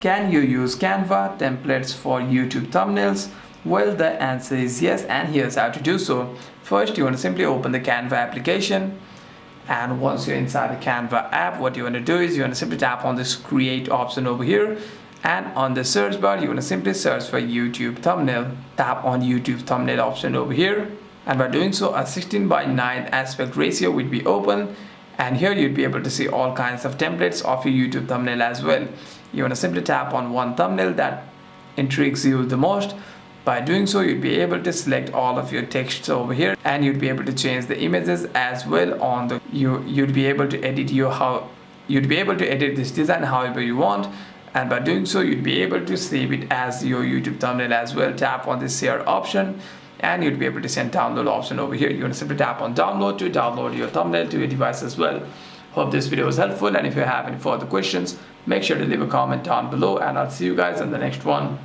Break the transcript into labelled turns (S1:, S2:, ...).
S1: Can you use Canva templates for YouTube thumbnails? Well, the answer is yes, and here's how to do so. First, you want to simply open the Canva application, and once you're inside the Canva app, what you want to do is you want to simply tap on this create option over here, and on the search bar you want to simply search for YouTube thumbnail. Tap on YouTube thumbnail option over here, and by doing so a 16:9 aspect ratio will be open, and here you'd be able to see all kinds of templates of your YouTube thumbnail as well. You want to simply tap on one thumbnail that intrigues you the most. By doing so, you'd be able to select all of your texts over here, and you'd be able to change the images as well on the you'd be able to edit this design however you want, and by doing so you'd be able to save it as your YouTube thumbnail as well. Tap on this share option, and you'd be able to send download option over here. You want to simply tap on download to download your thumbnail to your device as well. Hope this video was helpful, and if you have any further questions, make sure to leave a comment down below, and I'll see you guys in the next one.